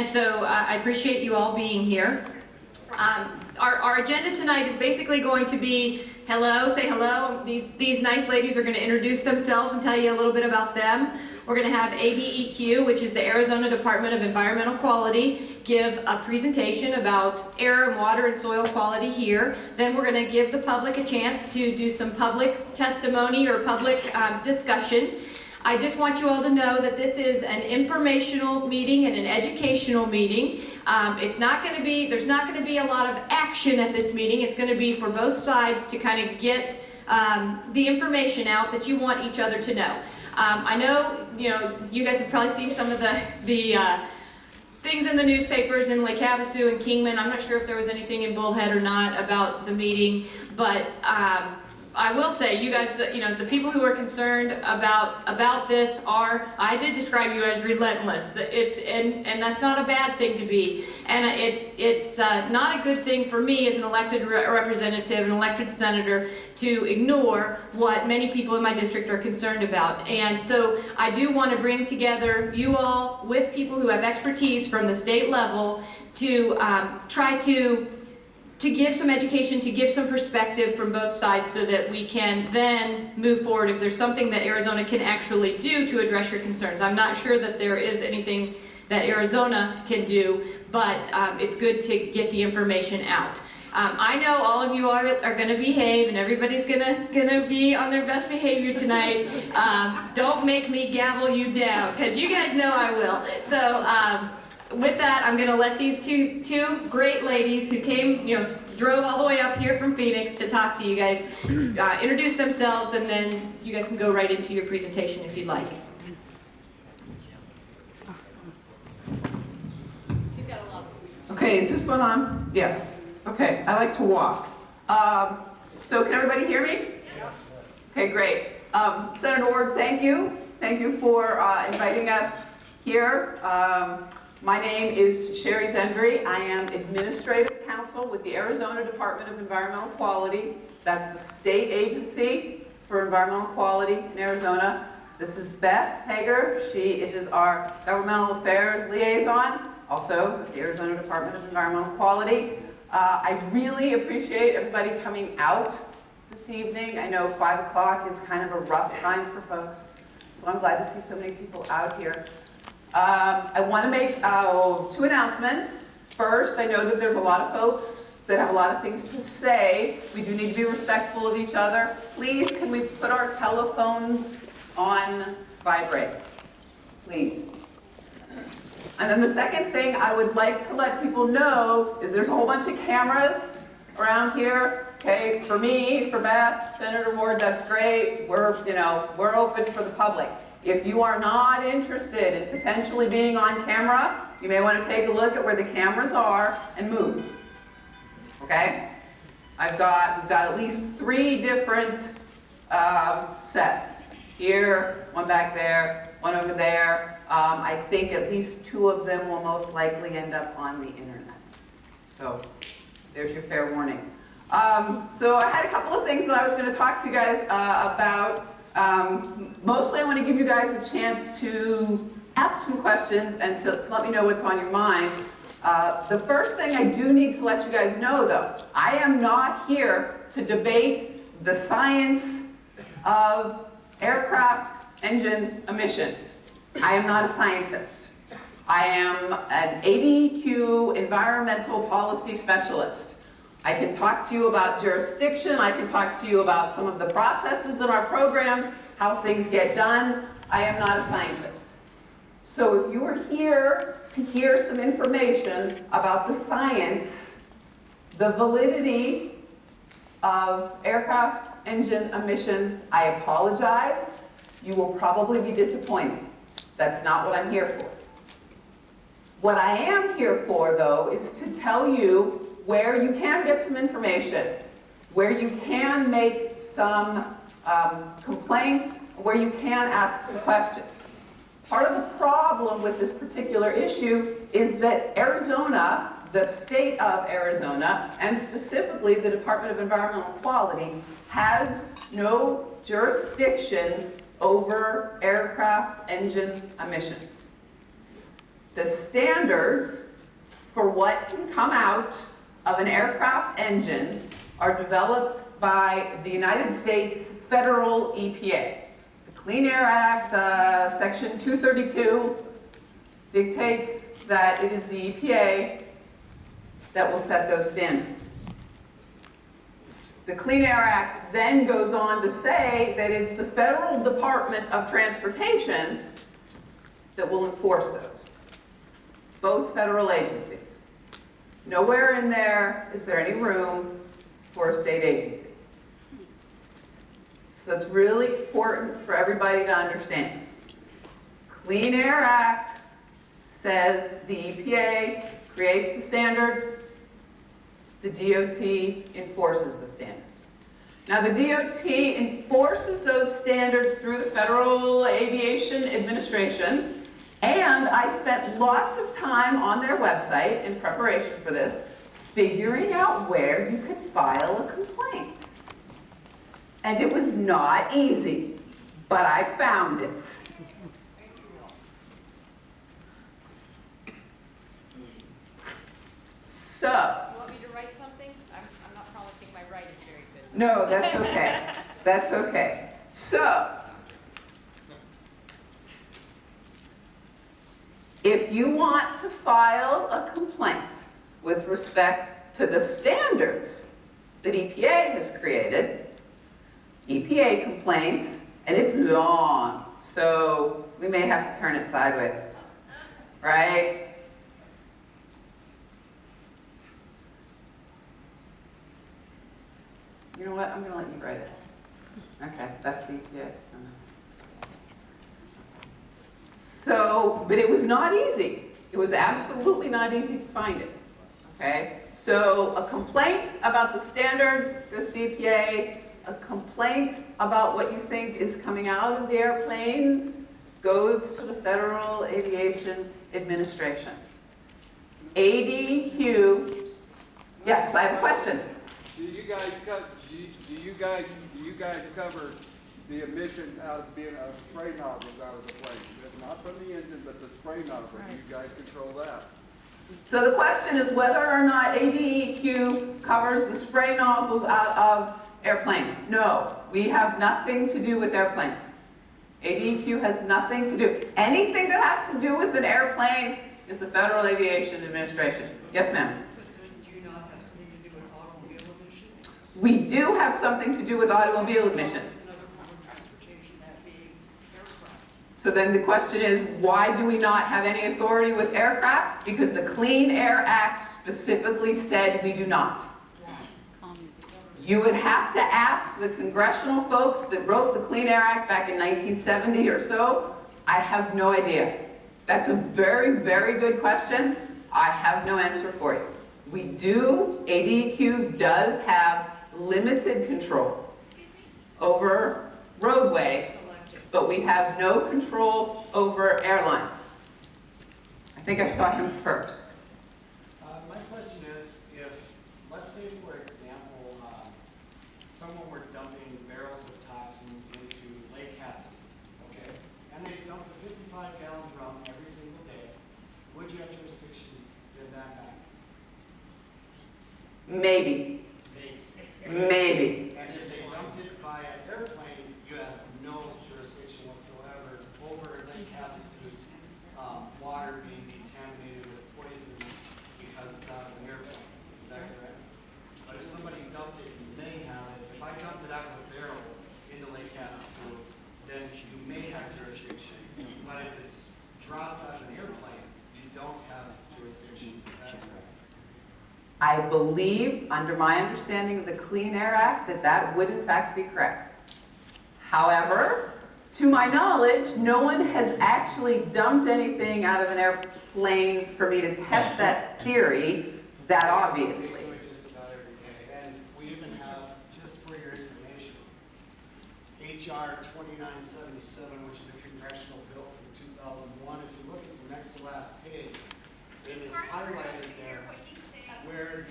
And so I appreciate you all being here. Our agenda tonight is basically going to be hello, say hello. These nice ladies are going to introduce themselves and tell you a little bit about them. We're going to have ADEQ, which is the Arizona Department of Environmental Quality, give a presentation about air and water and soil quality here. Then we're going to give the public a chance to do some public testimony or public discussion. I just want you all to know that this is an informational meeting and an educational meeting. It's not going to be, there's not going to be a lot of action at this meeting. It's going to be for both sides to kind of get the information out that you want each other to know. I know, you guys have probably seen some of the things in the newspapers in Lake Havasu and Kingman. I'm not sure if there was anything in Bullhead or not about the meeting, but I will say, you guys, the people who are concerned about this are, I did describe you as relentless. And that's not a bad thing to be. And it's not a good thing for me as an elected representative, an elected senator, to ignore what many people in my district are concerned about. And so I do want to bring together you all with people who have expertise from the state level to try to give some education, to give some perspective from both sides so that we can then move forward if there's something that Arizona can actually do to address your concerns. I'm not sure that there is anything that Arizona can do, but it's good to get the information out. I know all of you are going to behave, and everybody's gonna be on their best behavior tonight. Don't make me gavel you down, because you guys know I will. So. With that, I'm going to let these two great ladies who came, drove all the way up here from Phoenix to talk to you guys, introduce themselves, and then you guys can go right into your presentation if you'd like. She's got a lot. Okay, is this one on? Yes. Okay, I like to walk. So can everybody hear me? Yeah. Okay, great. Senator Ward, thank you. Thank you for inviting us here. My name is Sherri Zendri. I am Administrative Counsel with the Arizona Department of Environmental Quality. That's the state agency for environmental quality in Arizona. This is Beth Hager. She is our Governmental Affairs Liaison, also with the Arizona Department of Environmental Quality. I really appreciate everybody coming out this evening. I know 5 o'clock is kind of a rough time for folks, so I'm glad to see so many people out here. I want to make 2 announcements. First, I know that there's a lot of folks that have a lot of things to say. We do need to be respectful of each other. Please, can we put our telephones on vibrate? Please. And then the second thing I would like to let people know is there's a whole bunch of cameras around here. Okay, for me, for Beth, Senator Ward, that's great. We're open for the public. If you are not interested in potentially being on camera, you may want to take a look at where the cameras are and move. Okay? We've got at least 3 different sets. Here, one back there, one over there. I think at least 2 of them will most likely end up on the internet. So there's your fair warning. So I had a couple of things that I was going to talk to you guys about. Mostly I want to give you guys a chance to ask some questions and to let me know what's on your mind. The first thing I do need to let you guys know, though, I am not here to debate the science of aircraft engine emissions. I am not a scientist. I am an ADEQ environmental policy specialist. I can talk to you about jurisdiction, I can talk to you about some of the processes in our programs, how things get done. I am not a scientist. So if you are here to hear some information about the science, the validity of aircraft engine emissions, I apologize. You will probably be disappointed. That's not what I'm here for. What I am here for, though, is to tell you where you can get some information, where you can make some complaints, where you can ask some questions. Part of the problem with this particular issue is that Arizona, the state of Arizona, and specifically the Department of Environmental Quality, has no jurisdiction over aircraft engine emissions. The standards for what can come out of an aircraft engine are developed by the United States federal EPA. The Clean Air Act, Section 232, dictates that it is the EPA that will set those standards. The Clean Air Act then goes on to say that it's the Federal Department of Transportation that will enforce those. Both federal agencies. Nowhere in there is there any room for a state agency. So that's really important for everybody to understand. Clean Air Act says the EPA creates the standards, the DOT enforces the standards. Now the DOT enforces those standards through the Federal Aviation Administration, and I spent lots of time on their website in preparation for this, figuring out where you could file a complaint. And it was not easy, but I found it. So. You want me to write something? I'm not promising my writing very good. No, that's okay. That's okay. So, if you want to file a complaint with respect to the standards that EPA has created, EPA complaints, and it's long, so we may have to turn it sideways, right? You know what, I'm going to let you write it. Okay, that's the EPA. So, but it was not easy. It was absolutely not easy to find it. Okay, so a complaint about the standards goes to EPA. A complaint about what you think is coming out of the airplanes goes to the Federal Aviation Administration. ADEQ. Yes, I have a question. Do you guys cover the emissions out of being spray nozzles out of the plane? Not from the engine, but the spray nozzle. Do you guys control that? So the question is whether or not ADEQ covers the spray nozzles out of airplanes. No, we have nothing to do with airplanes. ADEQ has nothing to do. Anything that has to do with an airplane is the Federal Aviation Administration. Yes, ma'am? Do you not have something to do with automobile emissions? We do have something to do with automobile emissions. Another form of transportation, that being aircraft. So then the question is, why do we not have any authority with aircraft? Because the Clean Air Act specifically said we do not. You would have to ask the congressional folks that wrote the Clean Air Act back in 1970 or so. I have no idea. That's a very, very good question. I have no answer for you. We do, ADEQ does have limited control over roadways, but we have no control over airlines. I think I saw him first. My question is, if, let's say for example, someone were dumping barrels of toxins into Lake Havasu, okay? And they dumped a 55-gallon drum every single day, would you have jurisdiction in that matter? Maybe. Maybe. And if they dumped it via airplane, you have no jurisdiction whatsoever over Lake Havasu's water being contaminated with poison because it's out of an airplane. Is that correct? But if somebody dumped it and they have it, if I dumped it out of a barrel into Lake Havasu, then you may have jurisdiction. But if it's dropped out of an airplane, you don't have jurisdiction. Is that correct? I believe, under my understanding of the Clean Air Act, that that would in fact be correct. However, to my knowledge, no one has actually dumped anything out of an airplane for me to test that theory that obviously. We do it just about every day. And we even have, just for your information, HR 2977, which is a congressional bill from 2001. If you look at the next to last page, it is highlighted there where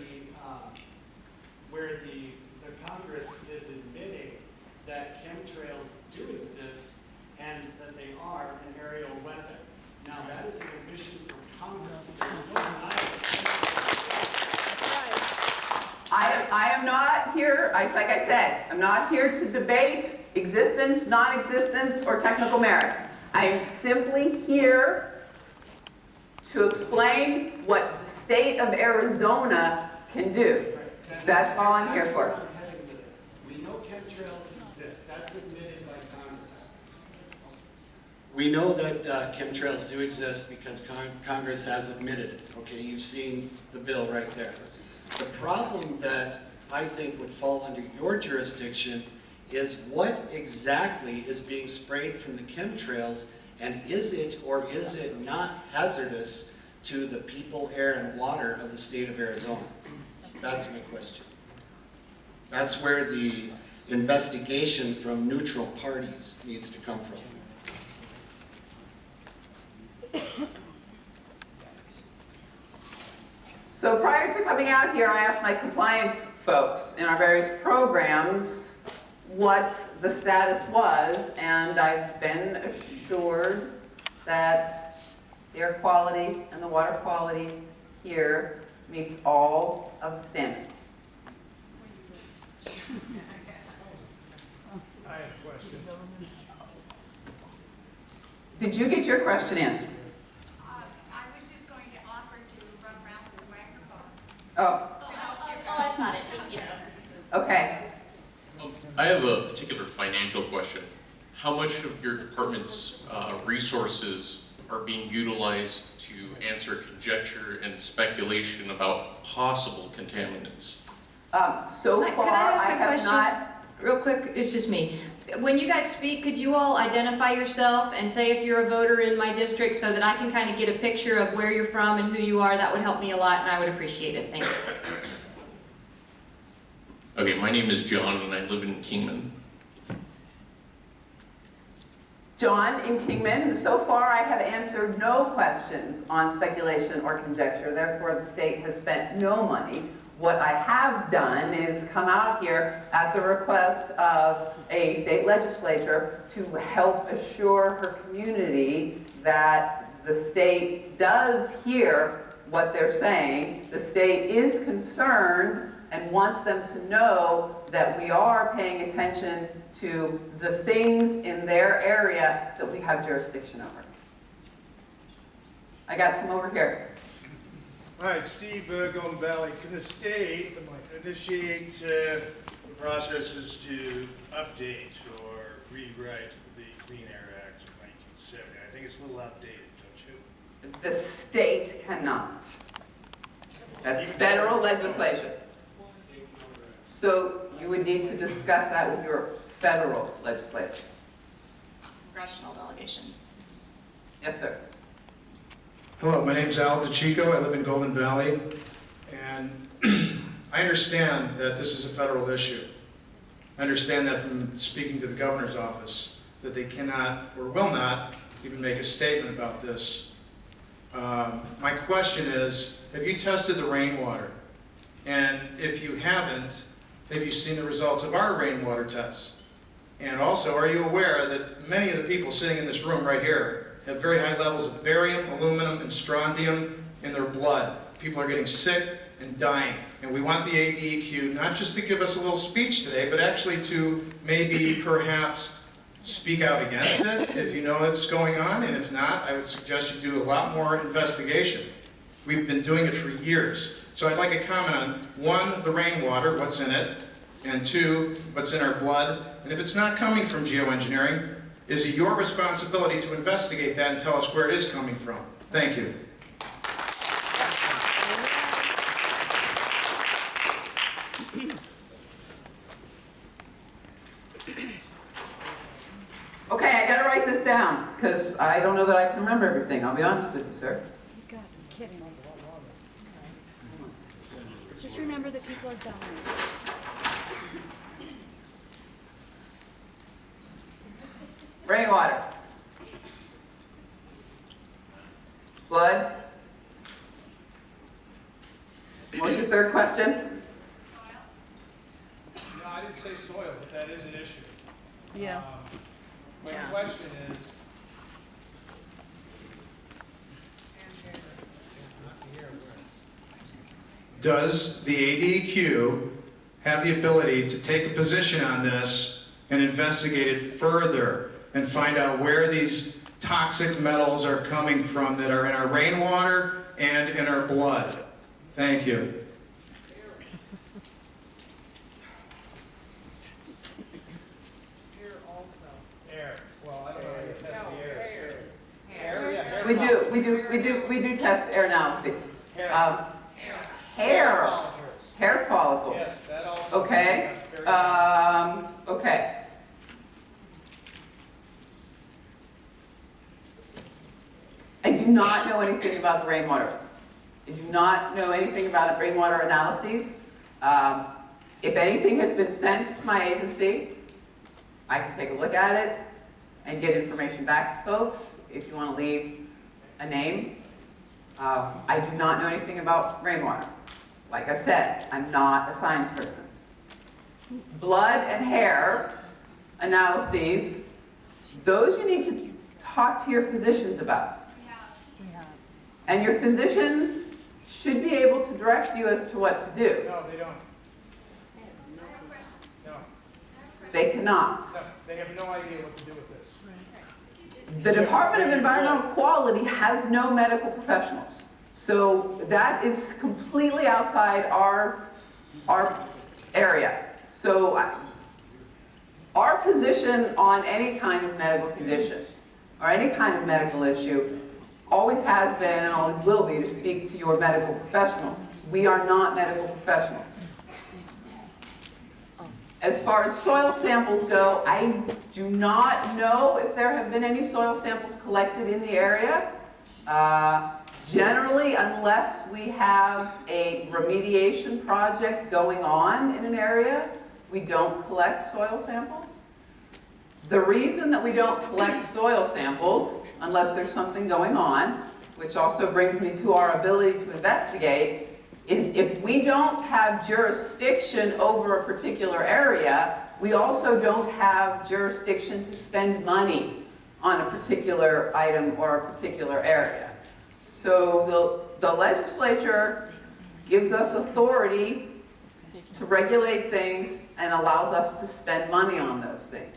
the Congress is admitting that chemtrails do exist and that they are an aerial weapon. Now that is an admission from Congress. There's no denying it. I am not here, like I said, I'm not here to debate existence, non-existence, or technical merit. I am simply here to explain what the state of Arizona can do. That's all I'm here for. We know chemtrails exist. That's admitted by Congress. We know that chemtrails do exist because Congress has admitted it. Okay, you've seen the bill right there. The problem that I think would fall under your jurisdiction is what exactly is being sprayed from the chemtrails, and is it or is it not hazardous to the people, air, and water of the state of Arizona? That's my question. That's where the investigation from neutral parties needs to come from. So prior to coming out here, I asked my compliance folks in our various programs what the status was, and I've been assured that the air quality and the water quality here meets all of the standards. I have a question. Did you get your question answered? I was just going to offer to run around with the microphone. Oh, I thought it, okay. I have a particular financial question. How much of your department's resources are being utilized to answer conjecture and speculation about possible contaminants? So Could far, I ask I a have question? not. Real quick, it's just me. When you guys speak, could you all identify yourself and say if you're a voter in my district so that I can kind of get a picture of where you're from and who you are? That would help me a lot and I would appreciate it. Thank you. Okay, my name is John and I live in Kingman. John in Kingman, so far I have answered no questions on speculation or conjecture, therefore the state has spent no money. What I have done is come out here at the request of a state legislature to help assure her community that the state does hear what they're saying. The state is concerned and wants them to know that we are paying attention to the things in their area that we have jurisdiction over. I got some over here. Hi, Steve, Golden Valley. Can the state initiate the processes to update or rewrite the Clean Air Act of 1970? I think it's a little outdated, don't you? The state cannot. That's federal legislation. So you would need to discuss that with your federal legislators. Congressional delegation. Yes, sir. Hello, my name's Al DeChico. I live in Golden Valley, and I understand that this is a federal issue. I understand that from speaking to the governor's office, that they cannot or will not even make a statement about this. My question is, have you tested the rainwater? And if you haven't, have you seen the results of our rainwater tests? And also, are you aware that many of the people sitting in this room right here have very high levels of barium, aluminum, and strontium in their blood? People are getting sick and dying. And we want the ADEQ not just to give us a little speech today, but actually to maybe perhaps speak out against it if you know it's going on. And if not, I would suggest you do a lot more investigation. We've been doing it for years. So I'd like a comment on, one, the rainwater, what's in it, and two, what's in our blood. And if it's not coming from geoengineering, is it your responsibility to investigate that and tell us where it is coming from? Thank you. Okay, I gotta write this down, because I don't know that I can remember everything. I'll be honest with you, sir. You gotta be kidding me. Just remember that people are dying. Rainwater. Blood. What was your third question? No, I didn't say soil, but that is an issue. Yeah. My question is, does the ADEQ have the ability to take a position on this and investigate it further and find out where these toxic metals are coming from that are in our rainwater and in our blood? Thank you. Air also. Air. Well, I don't know how you test the air. We do test air analyses. Hair follicles. Yes, that also. Okay, okay. I do not know anything about the rainwater. I do not know anything about rainwater analyses. If anything has been sent to my agency, I can take a look at it and get information back to folks if you want to leave a name. I do not know anything about rainwater. Like I said, I'm not a science person. Blood and hair analyses, those you need to talk to your physicians about. And your physicians should be able to direct you as to what to do. No, they don't. No, They cannot. no, they have no idea what to do with this. The Department of Environmental Quality has no medical professionals. So that is completely outside our area. So our position on any kind of medical condition or any kind of medical issue always has been and always will be to speak to your medical professionals. We are not medical professionals. As far as soil samples go, I do not know if there have been any soil samples collected in the area. Generally, unless we have a remediation project going on in an area, we don't collect soil samples. The reason that we don't collect soil samples, unless there's something going on, which also brings me to our ability to investigate, is if we don't have jurisdiction over a particular area, we also don't have jurisdiction to spend money on a particular item or a particular area. So the legislature gives us authority to regulate things and allows us to spend money on those things.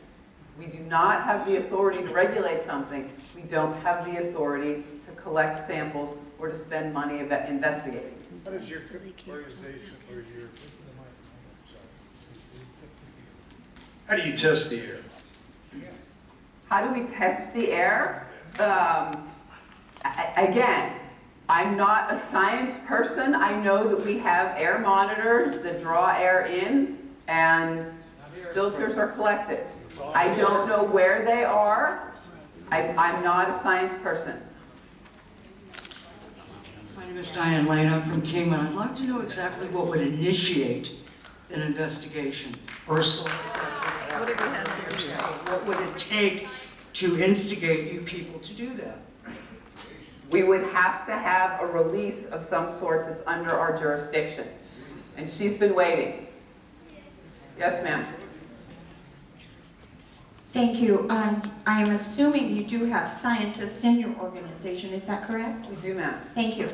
We do not have the authority to regulate something. We don't have the authority to collect samples or to spend money investigating. What is your organization or your? How do you test the air? How do we test the air? Again, I'm not a science person. I know that we have air monitors that draw air in and filters are collected. I don't know where they are. I'm not a science person. My name is Diane Lane. I'm from Kingman. I'd like to know exactly what would initiate an investigation or a soil sample. What do we have to do? What would it take to instigate you people to do that? We would have to have a release of some sort that's under our jurisdiction. And she's been waiting. Yes, ma'am. Thank you. I'm assuming you do have scientists in your organization, is that correct? We do, ma'am. Thank you.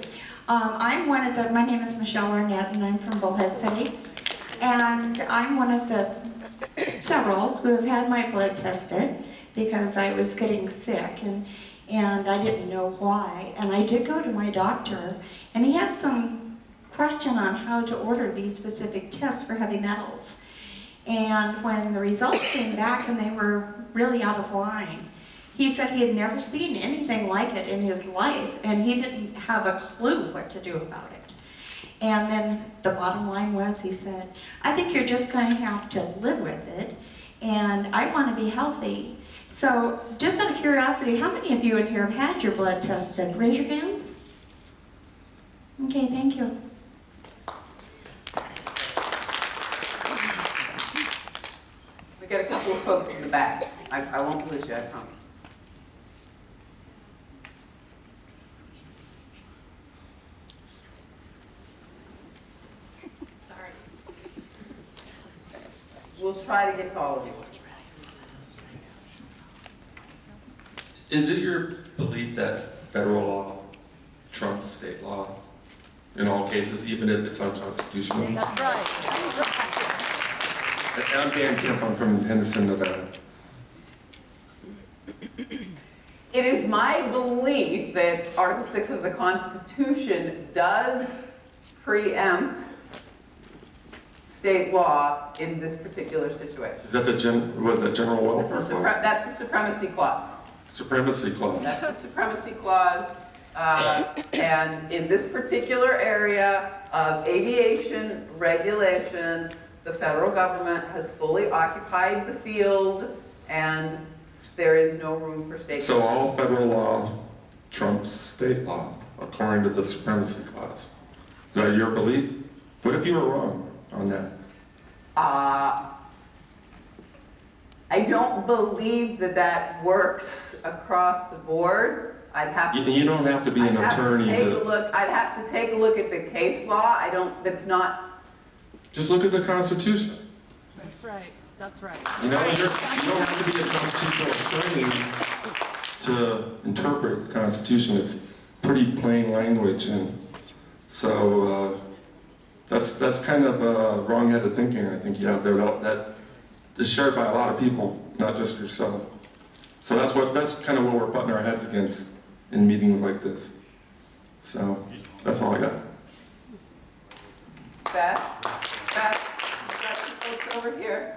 My name is Michelle Arnett and I'm from Bullhead City. And I'm one of the several who have had my blood tested because I was getting sick and I didn't know why. And I did go to my doctor and he had some question on how to order these specific tests for heavy metals. And when the results came back and they were really out of line, he said he had never seen anything like it in his life and he didn't have a clue what to do about it. And then the bottom line was, he said, I think you're just going to have to live with it and I want to be healthy. So just out of curiosity, how many of you in here have had your blood tested? Raise your hands. Okay, thank you. We got a couple of folks in the back. I won't lose you, I promise. Sorry. We'll try to get to all of you. Is it your belief that federal law trumps state law? in all cases, even if it's unconstitutional. That's right. And I'm Dan Kemp, I'm from Henderson, Nevada. It is my belief that Article 6 of the Constitution does preempt state law in this particular situation. Is that the general welfare clause? That's the supremacy clause. Supremacy clause. That's the supremacy clause. And in this particular area of aviation regulation, the federal government has fully occupied the field, and there is no room for state. So all federal law trumps state law, according to the supremacy clause. Is that your belief? What if you were wrong on that? I don't believe that that works across the board. I'd have to. You don't have to be an attorney I'd have to take a look at the case law. That's not. Just look at the Constitution. That's right. That's right. You know, you don't have to be a constitutional attorney to interpret the Constitution. It's pretty plain language, and so that's kind of wrong-headed thinking I think you have there. That is shared by a lot of people, not just yourself. So that's kind of what we're putting our heads against in meetings like this. So that's all I got. Beth, got some folks over here.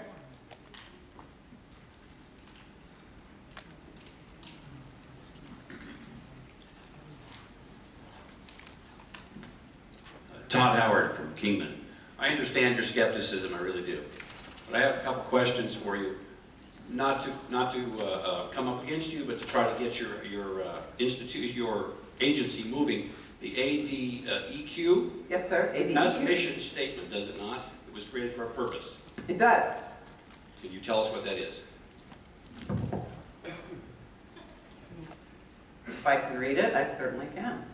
Todd Howard from Kingman. I understand your skepticism, I really do. But I have a couple questions for you. Not to come up against you, but to try to get your agency moving. The ADEQ Yes, sir. ADEQ. has a mission statement, does it not? It was created for a purpose. It does. Can you tell us what that is? If I can read it, I certainly can.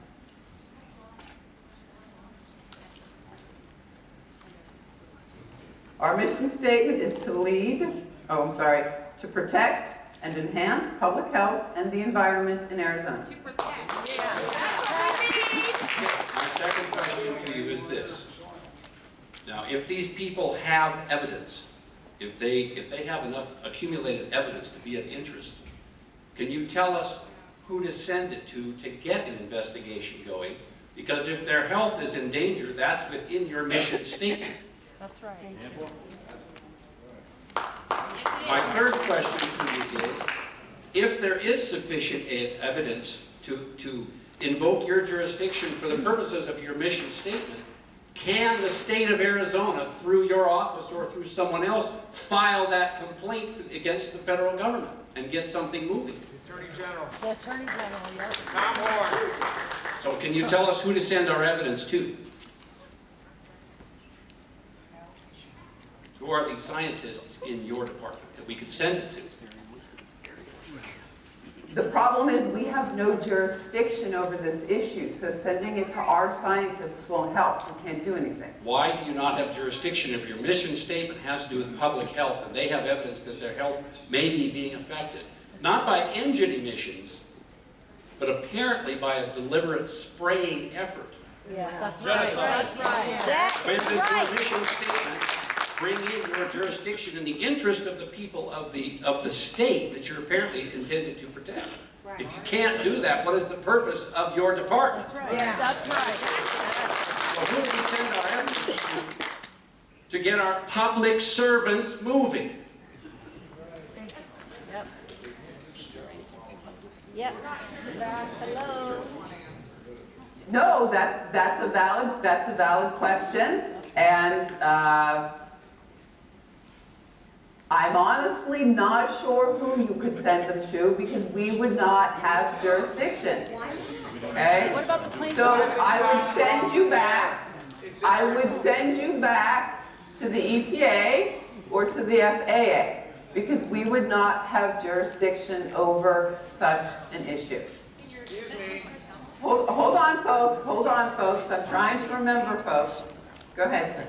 Our mission statement is to to protect and enhance public health and the environment in Arizona. To protect. My second question to you is this. Now, if these people have evidence, if they have enough accumulated evidence to be of interest, can you tell us who to send it to get an investigation going? Because if their health is in danger, that's within your mission statement. That's right. My third question to you is, if there is sufficient evidence to invoke your jurisdiction for the purposes of your mission statement, can the state of Arizona, through your office or through someone else, file that complaint against the federal government and get something moving? The Attorney General. The Attorney General, yes. Tom Horn. So can you tell us who to send our evidence to? Who are the scientists in your department that we could send it to? The problem is we have no jurisdiction over this issue, so sending it to our scientists won't help. We can't do anything. Why do you not have jurisdiction if your mission statement has to do with public health and they have evidence that their health may be being affected? Not by engine emissions, but apparently by a deliberate spraying effort. Yeah, that's right. That's right. With this your mission statement, bring in your jurisdiction in the interest of the people of the state that you're apparently intended to protect. Right. If you can't do that, what is the purpose of your department? That's right. Yeah. That's right. Well, who do we send our evidence to get our public servants moving? Yep. Yep. Hello. No, that's a valid question, and I'm honestly not sure who you could send them to because we would not have jurisdiction. Okay? What about the planes? So I would send you back. I would send you back to the EPA or to the FAA because we would not have jurisdiction over such an issue. Excuse me. Hold on, folks. Hold on, folks. I'm trying to remember, folks. Go ahead, sir.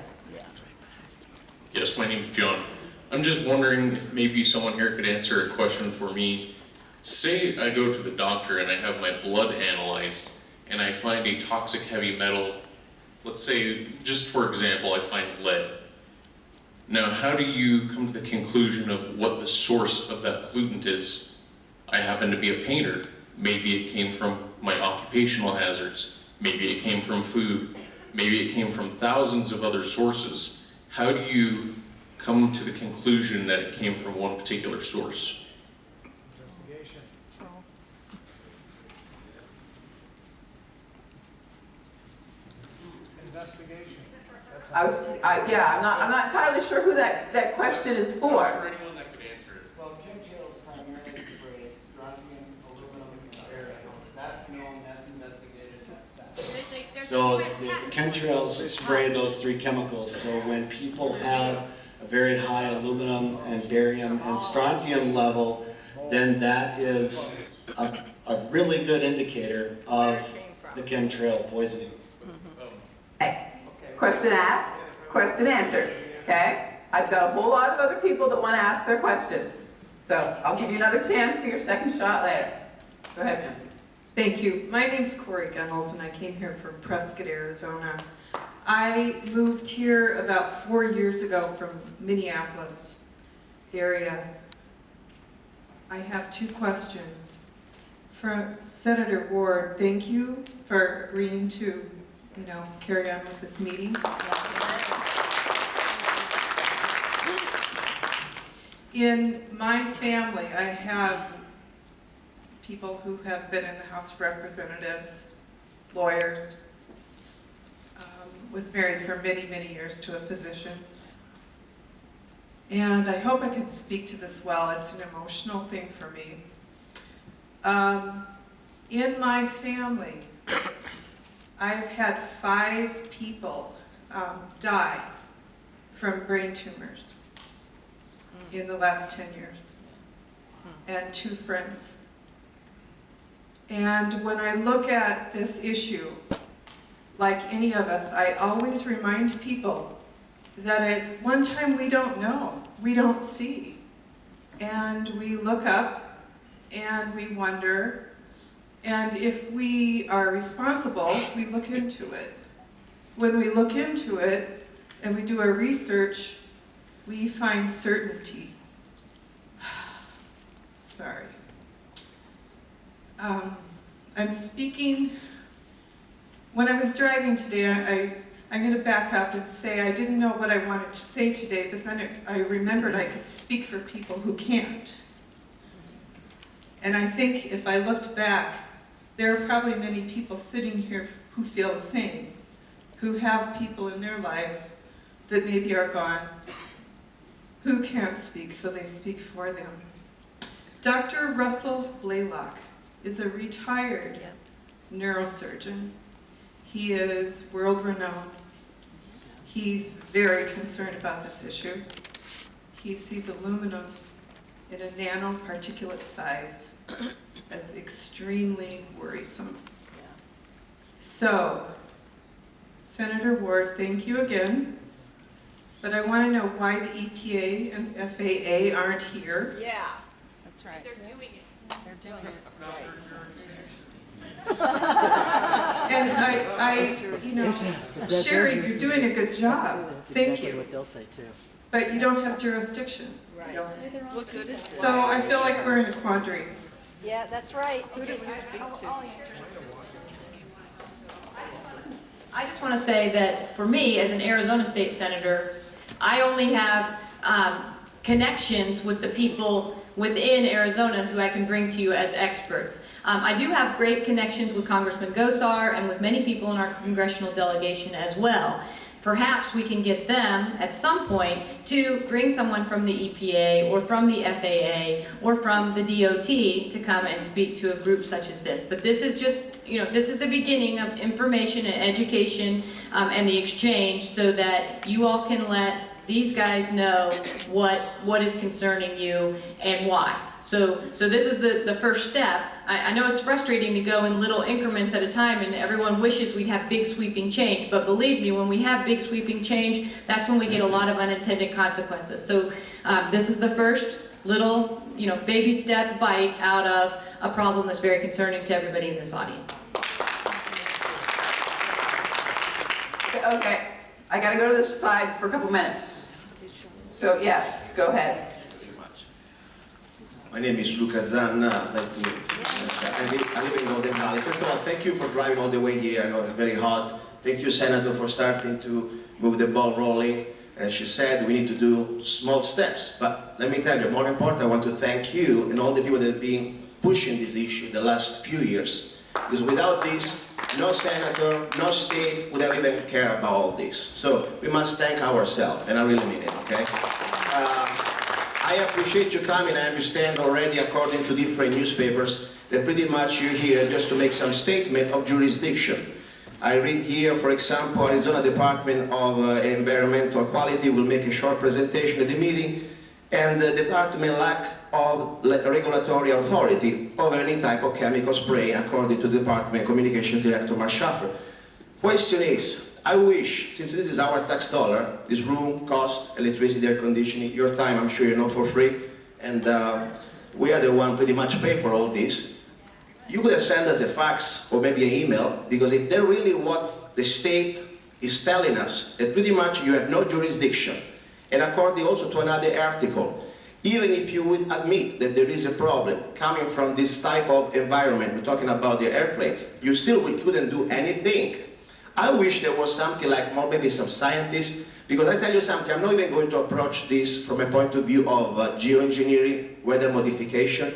Yes, my name's John. I'm just wondering if maybe someone here could answer a question for me. Say I go to the doctor and I have my blood analyzed and I find a toxic heavy metal let's say, just for example, I find lead. Now, how do you come to the conclusion of what the source of that pollutant is? I happen to be a painter. Maybe it came from my occupational hazards. Maybe it came from food. Maybe it came from thousands of other sources. How do you come to the conclusion that it came from one particular source? Investigation. Investigation. I'm not entirely sure who that question is for. For anyone that could answer it. Well, chemtrails primarily spray strontium, aluminum, and barium. That's known, that's investigated, that's fact. So the chemtrails spray those three chemicals, so when people have a very high aluminum and barium and strontium level, then that is a really good indicator of the chemtrail poisoning. Okay. Question asked, question answered, okay? I've got a whole lot of other people that want to ask their questions. So I'll give you another chance for your second shot later. Go ahead, ma'am. Thank you. My name's Corey Gunnels, and I came here from Prescott, Arizona. I moved here about 4 years ago from Minneapolis area. I have 2 questions. For Senator Ward, thank you for agreeing to, carry on with this meeting. In my family, I have people who have been in the House of Representatives, lawyers, was married for many, many years to a physician. And I hope I can speak to this well. It's an emotional thing for me. In my family, I've had 5 people die from brain tumors in the last 10 years, and 2 friends. And when I look at this issue, like any of us, I always remind people that at one time we don't know, we don't see. And we look up and we wonder, and if we are responsible, we look into it. When we look into it and we do our research, we find certainty. Sorry. I'm speaking, when I was driving today, I'm going to back up and say I didn't know what I wanted to say today, but then I remembered I could speak for people who can't. And I think if I looked back, there are probably many people sitting here who feel the same, who have people in their lives that maybe are gone, who can't speak, so they speak for them. Dr. Russell Blaylock is a retired neurosurgeon. He is world-renowned. He's very concerned about this issue. He sees aluminum in a nanoparticulate size as extremely worrisome. So, Senator Ward, thank you again. But I want to know why the EPA and FAA aren't here. Yeah, that's right. They're doing it. They're doing it. And Sherri, you're doing a good job. Thank you. What they'll say too. But you don't have jurisdiction. Right. What good is So I feel like we're in a quandary. Yeah, that's right. Who did we speak to? I just want to say that for me, as an Arizona State Senator, I only have connections with the people within Arizona who I can bring to you as experts. I do have great connections with Congressman Gosar and with many people in our congressional delegation as well. Perhaps we can get them at some point to bring someone from the EPA or from the FAA or from the DOT to come and speak to a group such as this. But this is just, this is the beginning of information and education and the exchange so that you all can let these guys know what is concerning you and why. So this is the first step. I know it's frustrating to go in little increments at a time and everyone wishes we'd have big sweeping change, but believe me, when we have big sweeping change, that's when we get a lot of unintended consequences. So this is the first little, baby step bite out of a problem that's very concerning to everybody in this audience. Okay, I gotta go to this side for a couple minutes. So yes, go ahead. My name is Luca Zanna. I'd like to, I live in Golden Valley. First of all, thank you for driving all the way here. I know it's very hot. Thank you, Senator, for starting to move the ball rolling. As she said, we need to do small steps. But let me tell you, more important, I want to thank you and all the people that have been pushing this issue the last few years. Because without this, no senator, no state would have even cared about all this. So we must thank ourselves, and I really mean it, okay? I appreciate you coming. I understand already, according to different newspapers, that pretty much you're here just to make some statement of jurisdiction. I read here, for example, Arizona Department of Environmental Quality will make a short presentation at the meeting, and the department lack of regulatory authority over any type of chemical spray, according to the Department Communications Director Mark Schaffer. Question is, I wish, since this is our tax dollar, this room costs electricity, air conditioning, your time, I'm sure you know, for free, and we are the one pretty much pay for all this. You could have sent us a fax or maybe an email, because if they're really what the state is telling us, that pretty much you have no jurisdiction, and according also to another article, even if you would admit that there is a problem coming from this type of environment, we're talking about the airplanes, you still couldn't do anything. I wish there was something like more, maybe some scientists, because I tell you something, I'm not even going to approach this from a point of view of geoengineering, weather modification.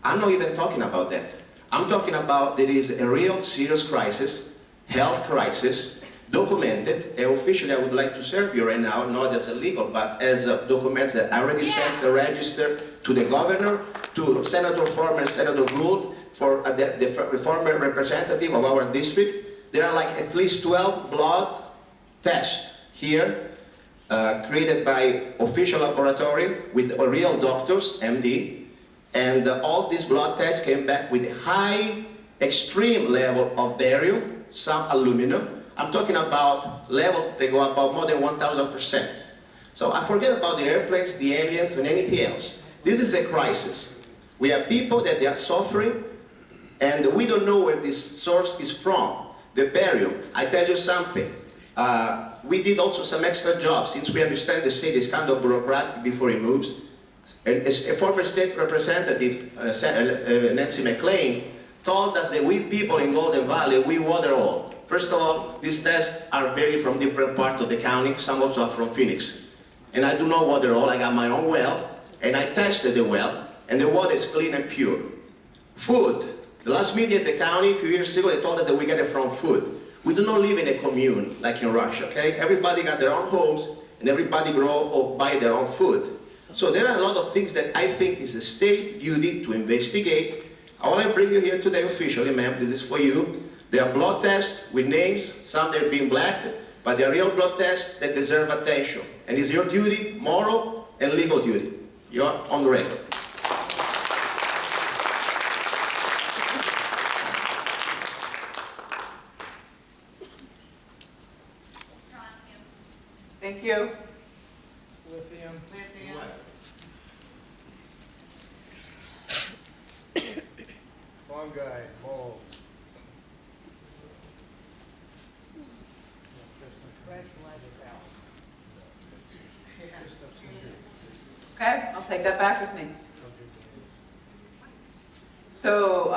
I'm not even talking about that. I'm talking about there is a real serious crisis, health crisis, documented, and officially I would like to serve you right now, not as a legal, but as documents that I already sent a register to the governor, to former Senator Gould, for the former representative of our district. There are like at least 12 blood tests here, created by official laboratory with real doctors, MD, and all these blood tests came back with a high, extreme level of barium, some aluminum. I'm talking about levels that go about more than 1,000%. So I forget about the airplanes, the aliens, and anything else. This is a crisis. We have people that they are suffering, and we don't know where this source is from. The barium, I tell you something. We did also some extra jobs, since we understand the state is kind of bureaucratic before it moves. And a former state representative, Nancy McLean, told us that we people in Golden Valley, we water all. First of all, these tests are buried from different parts of the county, some also are from Phoenix. And I do not water all, I got my own well, and I tested the well, and the water is clean and pure. Food. The last meeting at the county, a few years ago, they told us that we get it from food. We do not live in a commune like in Russia, okay? Everybody got their own homes, and everybody grow or buy their own food. So there are a lot of things that I think is a state duty to investigate. I want to bring you here today officially, ma'am, this is for you. There are blood tests with names, some they're being blacked, but they're real blood tests that deserve attention. And it's your duty, moral and legal duty. You're on the record. Thank you. Lithium. Fungi, molds. Red blood cells. Okay, I'll take that back with me. So,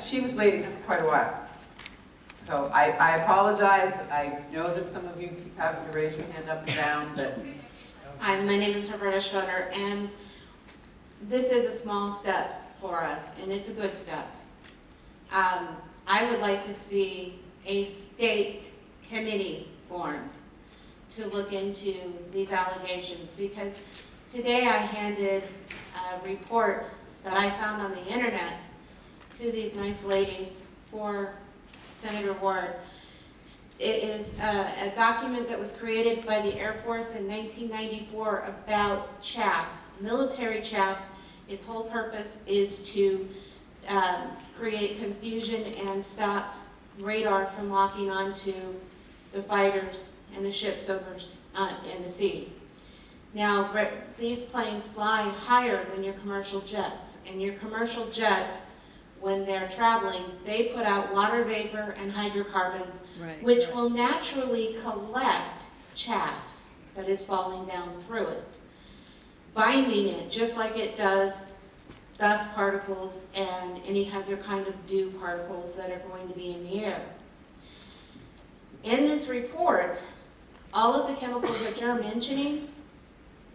she was waiting for quite a while. So I apologize. I know that some of you keep having to raise your hand up and down, but. Hi, my name is Roberta Schroeder, and this is a small step for us, and it's a good step. I would like to see a state committee formed to look into these allegations, because today I handed a report that I found on the internet to these nice ladies for Senator Ward. It is a document that was created by the Air Force in 1994 about chaff, military chaff. Its whole purpose is to create confusion and stop radar from locking onto the fighters and the ships over in the sea. Now, these planes fly higher than your commercial jets, and your commercial jets when they're traveling, they put out water vapor and hydrocarbons, Right, which will naturally collect chaff that is falling down through it, binding it just like it does dust particles and any other kind of dew particles that are going to be in the air. In this report, all of the chemicals that you're mentioning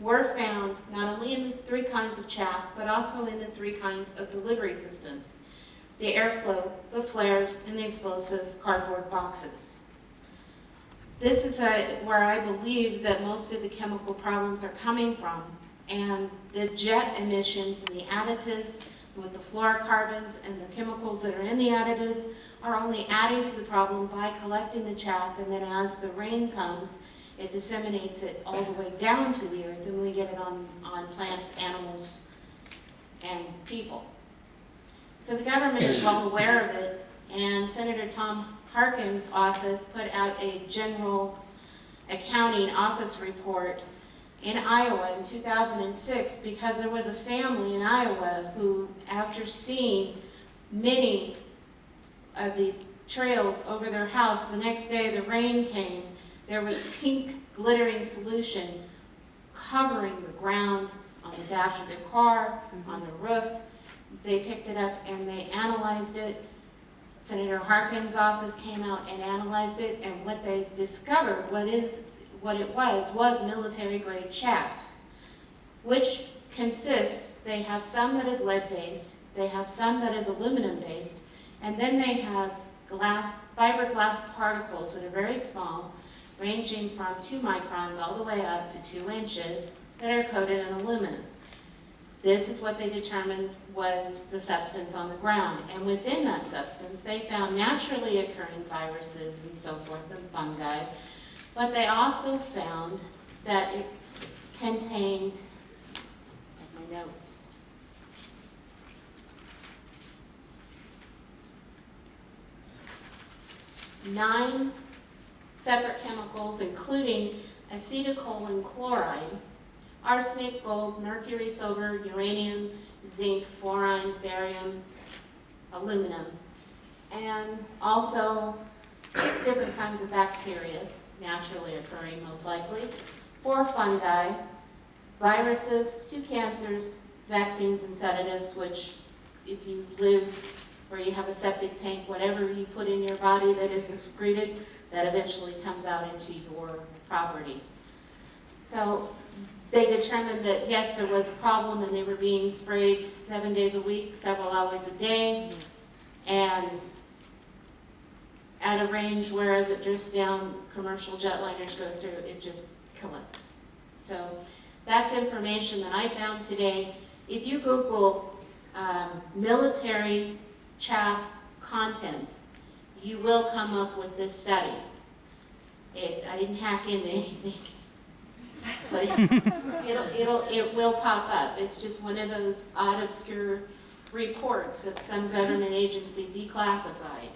were found not only in the 3 kinds of chaff, but also in the 3 kinds of delivery systems: the airflow, the flares, and the explosive cardboard boxes. This is where I believe that most of the chemical problems are coming from, and the jet emissions and the additives with the fluorocarbons and the chemicals that are in the additives are only adding to the problem by collecting the chaff, and then as the rain comes, it disseminates it all the way down to the earth, and we get it on plants, animals, and people. So the government is well aware of it, and Senator Tom Harkin's office put out a general accounting office report in Iowa in 2006 because there was a family in Iowa who, after seeing many of these trails over their house, the next day the rain came, there was pink glittering solution covering the ground, on the dash of their car, on the roof. They picked it up and they analyzed it. Senator Harkin's office came out and analyzed it, and what they discovered, what it was military-grade chaff, which consists, they have some that is lead-based, they have some that is aluminum-based, and then they have fiberglass particles that are very small, ranging from 2 microns all the way up to 2 inches, that are coated in aluminum. This is what they determined was the substance on the ground. And within that substance, they found naturally occurring viruses and so forth, and fungi. But they also found that it contained, my notes, nine separate chemicals, including acetylcholine chloride, arsenic, gold, mercury, silver, uranium, zinc, boron, barium, aluminum, and also 6 different kinds of bacteria, naturally occurring most likely, 4 fungi, viruses, 2 cancers, vaccines and sedatives, which if you live where you have a septic tank, whatever you put in your body that is excreted, that eventually comes out into your property. So they determined that yes, there was a problem, and they were being sprayed 7 days a week, several hours a day, and at a range where as it drifts down, commercial jetliners go through, it just collects. So that's information that I found today. If you Google military chaff contents, you will come up with this study. I didn't hack into anything, but it will pop up. It's just one of those odd, obscure reports that some government agency declassified.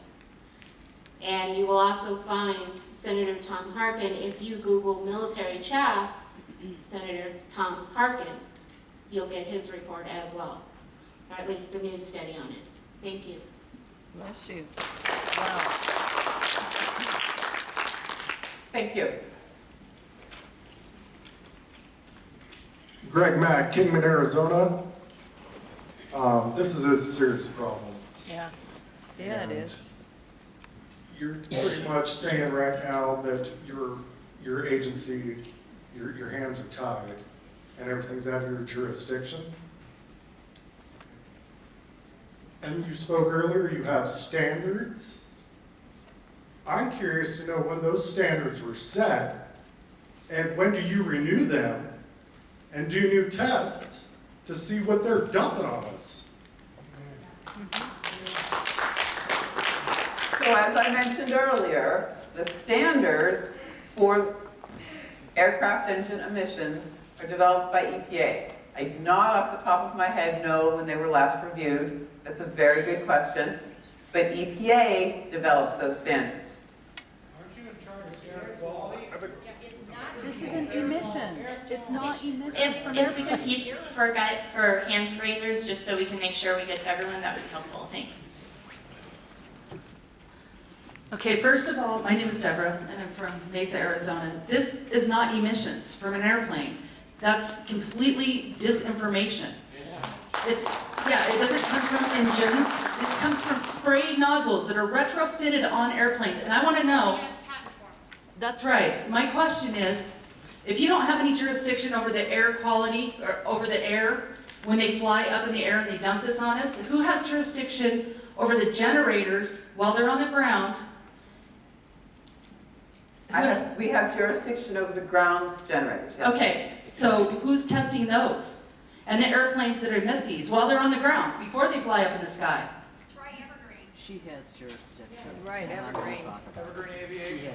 And you will also find Senator Tom Harkin, if you Google military chaff, Senator Tom Harkin, you'll get his report as well, or at least the news study on it. Thank you. Bless you. Thank you. Greg Mack, Kingman, Arizona. This is a serious problem. Yeah. Yeah, it is. You're pretty much saying right now that your agency, your hands are tied and everything's out of your jurisdiction. And you spoke earlier, you have standards. I'm curious to know when those standards were set and when do you renew them and do new tests to see what they're dumping on us? So as I mentioned earlier, the standards for aircraft engine emissions are developed by EPA. I do not off the top of my head know when they were last reviewed. That's a very good question. But EPA develops those standards. Aren't you in charge of air quality? This isn't emissions. emissions. It's not emissions If from we could airplanes. keep for hand raisers, just so we can make sure we get to everyone, that would be helpful. Thanks. Okay, first of all, my name is Deborah, and I'm from Mesa, Arizona. This is not emissions from an airplane. That's completely disinformation. It doesn't come from engines. This comes from spray nozzles that are retrofitted on airplanes. And I want to know, that's right. My question is, if you don't have any jurisdiction over the air quality, or over the air, when they fly up in the air and they dump this on us, who has jurisdiction over the generators while they're on the ground? We have jurisdiction over the ground generators, yes. Okay, so who's testing those? And the airplanes that emit these while they're on the ground, before they fly up in the sky? She has jurisdiction. Right, Evergreen. Evergreen Aviation.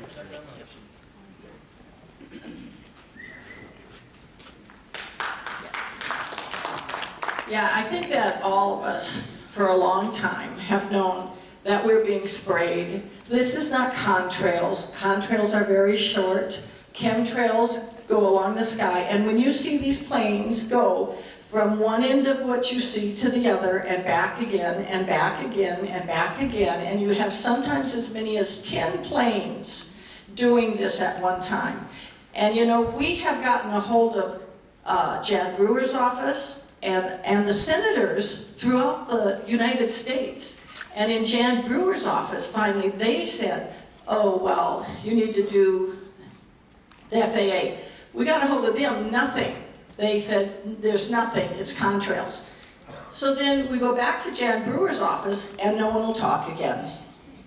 Yeah, I think that all of us, for a long time, have known that we're being sprayed. This is not contrails. Contrails are very short. Chemtrails go along the sky, and when you see these planes go from one end of what you see to the other, and back again, and back again, and back again, and you have sometimes as many as 10 planes doing this at one time. And you know, we have gotten a hold of Jan Brewer's office and the senators throughout the United States. And in Jan Brewer's office, finally, they said, oh, well, you need to do the FAA. We got a hold of them, nothing. They said, there's nothing, it's contrails. So then we go back to Jan Brewer's office, and no one will talk again.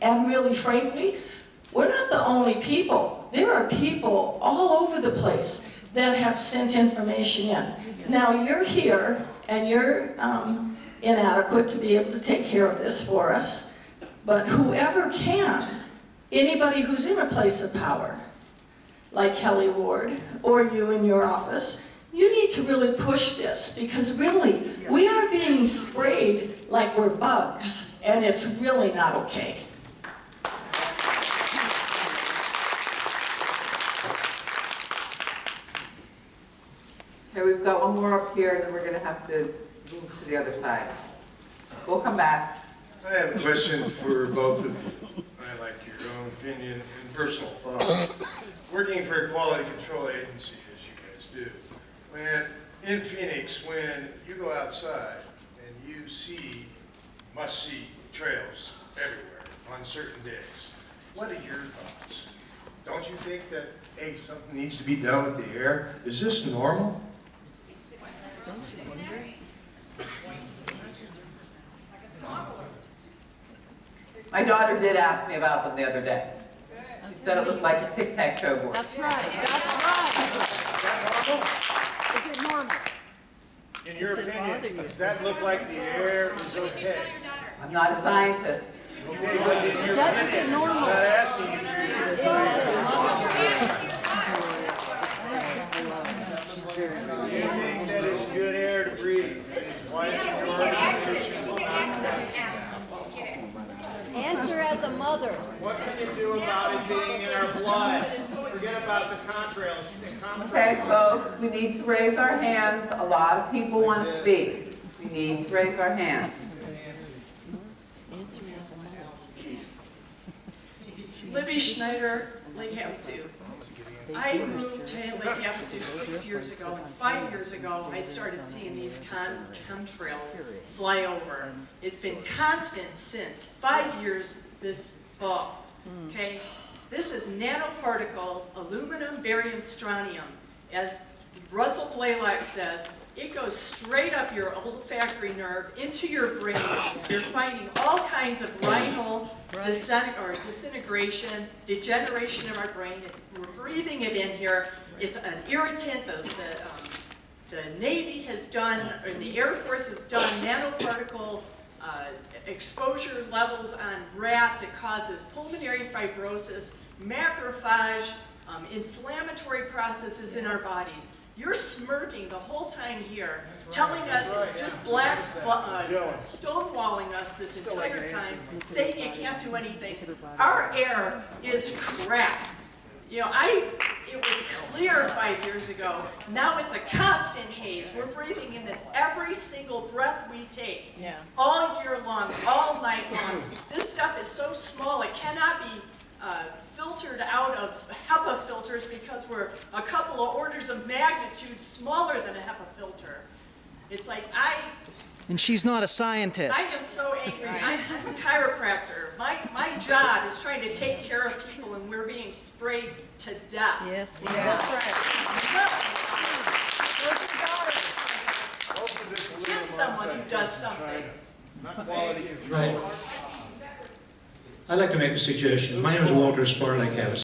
And really, frankly, we're not the only people. There are people all over the place that have sent information in. Now, you're here, and you're inadequate to be able to take care of this for us, but whoever can, anybody who's in a place of power, like Kelli Ward, or you in your office, you need to really push this, because really, we are being sprayed like we're bugs, and it's really not okay. Okay, we've got one more up here, and then we're gonna have to move to the other side. We'll come back. I have a question for both of you. I like your own opinion and personal thoughts. Working for a quality control agency, as you guys do, when in Phoenix, when you go outside and you see must-see trails everywhere on certain days, what are your thoughts? Don't you think that, hey, something needs to be done with the air? Is this normal? My daughter did ask me about them the other day. She said it looked like a tic-tac-toe board. That's right, that's right. Is it normal? In your opinion, does that look like the air is okay? I'm not a scientist. Okay, but in your Doesn't opinion, it normal? I'm not asking you if you're a scientist. Do you think that it's good air to breathe? Why is it your organization? Answer as a mother. What can you do about it being in our blood? Forget about the contrails. Okay, folks, we need to raise our hands. A lot of people want to speak. We need to raise our hands. Answer as a mother. Libby Schneider, Lake Havasu. I moved to Lake Havasu 6 years ago, and 5 years ago, I started seeing these chemtrails fly over. It's been constant since 5 years this fall, okay? This is nanoparticle aluminum, barium, strontium. As Russell Blaylock says, it goes straight up your olfactory nerve into your brain. You're finding all kinds of rhinal disintegration, degeneration of our brain. We're breathing it in here. It's an irritant. The Navy has done, or the Air Force has done nanoparticle exposure levels on rats. It causes pulmonary fibrosis, macrophage, inflammatory processes in our bodies. You're smirking the whole time here, telling us, just stonewalling us this entire time, saying you can't do anything. Our air is crap. You know, It was clear 5 years ago. Now it's a constant haze. We're breathing in this every single breath we take. Yeah. All year long, all night long. This stuff is so small, it cannot be filtered out of HEPA filters because we're a couple of orders of magnitude smaller than a HEPA filter. It's like And she's not a I scientist. am so angry. I'm a chiropractor. My job is trying to take care of people, and we're being sprayed to death. Yes, we Yeah. That's right. Get someone who does something. Right. I'd like to make a suggestion. My name is Walter Sparlake, I have a